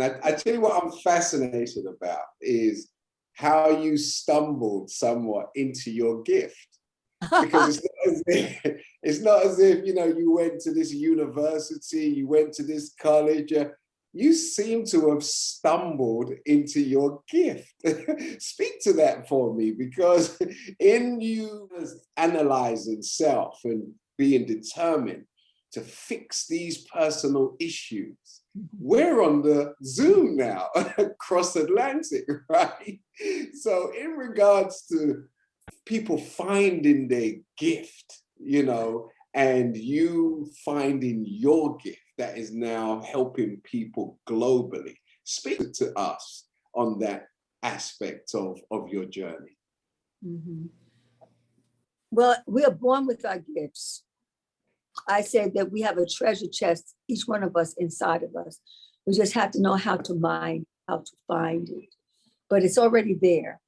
And I tell you what I'm fascinated about is how you stumbled somewhat into your gift. Because it's not as if, you know, you went to this university, you went to this college. You seem to have stumbled into your gift. Speak to that for me, because in you analyzing self and being determined to fix these personal issues, we're on the Zoom now, across Atlantic, right? So in regards to people finding their gift, you know, and you finding your gift that is now helping people globally. Speak to us on that aspect of your journey. Mm-hmm. Well, we are born with our gifts. I said that we have a treasure chest, each one of us inside of us. We just have to know how to mine, how to find it. But it's already there.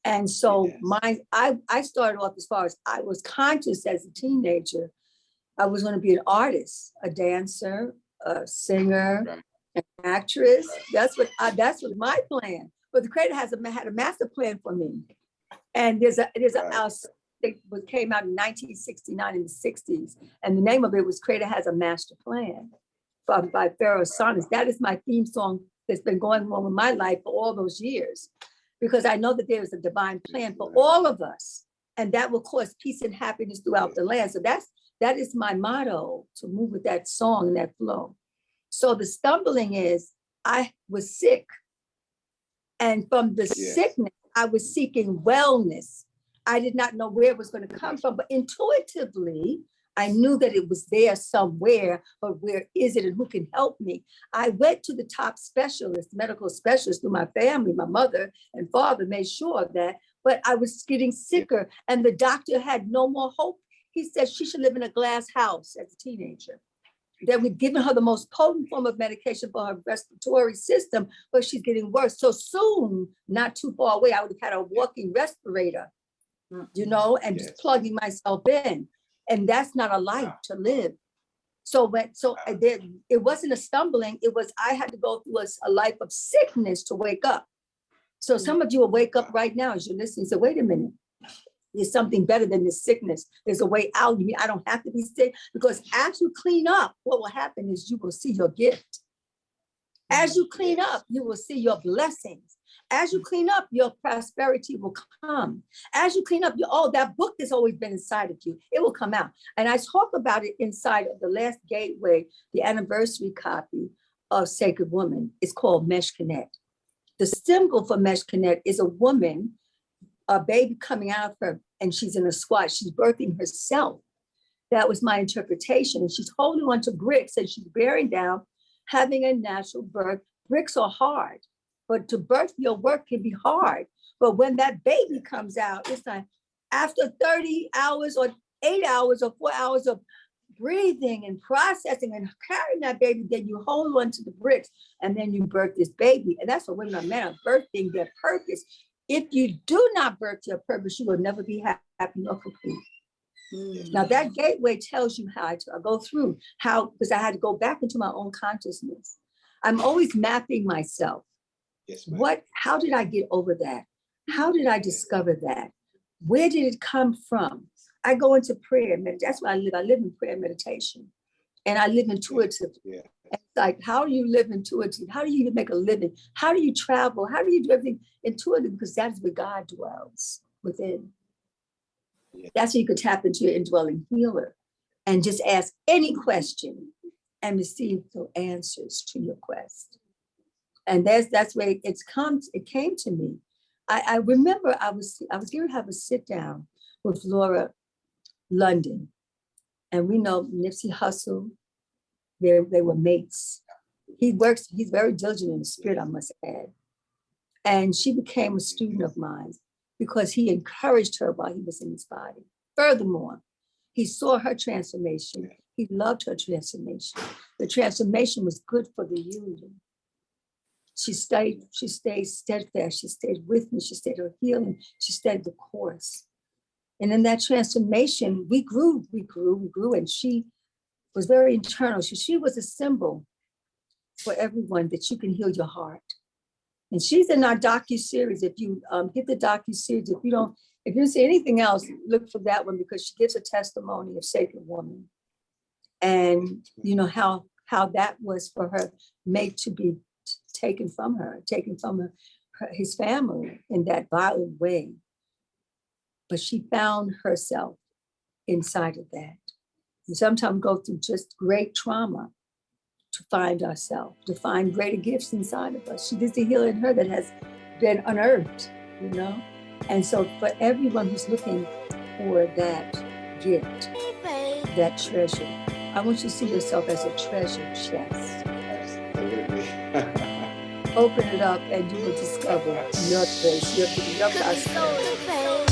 And so I started off as far as I was conscious as a teenager. I was going to be an artist, a dancer, a singer, right, an actress. Right. That's what my plan. But the Creator had a master plan for me. And there's right. It came out in 1969 in the 60s, and the name of it was Creator Has a Master Plan by Pharaoh Sonnets. That is my theme song that's been going on with my life for all those years, because I know that there is a divine plan for all of us, and that will cause peace and happiness throughout the land. So that is my motto, to move with that song and that flow. So the stumbling is, I was sick, and from the sickness, I was seeking wellness. I did not know where it was going to come from, but intuitively, I knew that it was there somewhere, but where is it and who can help me? I went to the top specialists, medical specialists, through my family. My mother and father made sure of that, but I was getting sicker, and the doctor had no more hope. He said she should live in a glass house as a teenager. That we'd given her the most potent form of medication for her respiratory system, but she's getting worse. So soon, not too far away, I would have had a walking respirator, you know, and just plugging myself in. And that's not a life to live. It wasn't a stumbling. It was, I had to go through a life of sickness to wake up. So some of you will wake up right now as you're listening and say, wait a minute, there's something better than this sickness. There's a way out. You mean I don't have to be sick? Because as you clean up, what will happen is you will see your gift. As you clean up, you will see your blessings. As you clean up, your prosperity will come. As you clean up, that book that's always been inside of you, it will come out. And I talk about it inside of the last gateway, the anniversary copy of Sacred Woman. It's called Meshkinet. The symbol for Meshkinet is a woman, a baby coming out of her, and she's in a squat. She's birthing herself. That was my interpretation. And she's holding onto bricks, and she's bearing down, having a natural birth. Bricks are hard, but to birth your work can be hard. But when that baby comes out, it's like after 30 hours or 8 hours or 4 hours of breathing and processing and carrying that baby, then you hold on to the bricks, and then you birth this baby. And that's what women and men are birthing, their purpose. If you do not birth your purpose, you will never be happy or complete. Now that gateway tells you how to go through, because I had to go back into my own consciousness. I'm always mapping myself. Yes, how did I get over that? How did I discover that? Where did it come from? I go into prayer. That's where I live. I live in prayer meditation, and I live intuitively. Yeah. It's like, how do you live intuitively? How do you make a living? How do you travel? How do you do everything intuitively? Because that's where God dwells within. Yeah. That's where you could tap into your indwelling healer and just ask any question and receive the answers to your quest. And that's where it came to me. I remember I was going to have a sit down with Laura London, and we know Nipsey Hussle. They were mates. He's very diligent in the spirit, I must add. And she became a student of mine because he encouraged her while he was in his body. Furthermore, he saw her transformation. He loved her transformation. The transformation was good for the union. She stayed steadfast. She stayed with me. She stayed her healing. She stayed the course. And in that transformation, we grew, and she was very internal. She was a symbol for everyone that you can heal your heart. And she's in our docu-series. If you get the docu-series, if you see anything else, look for that one, because she gives a testimony of Sacred Woman. And you know how that was for her made to be taken from his family in that violent way. But she found herself inside of that. We sometimes go through just great trauma to find ourselves, to find greater gifts inside of us. There's a healing in her that has been unearthed, you know? And so for everyone who's looking for that gift, that treasure, I want you to see yourself as a treasure chest. Absolutely. Open it up and you will discover your place, your prosperity.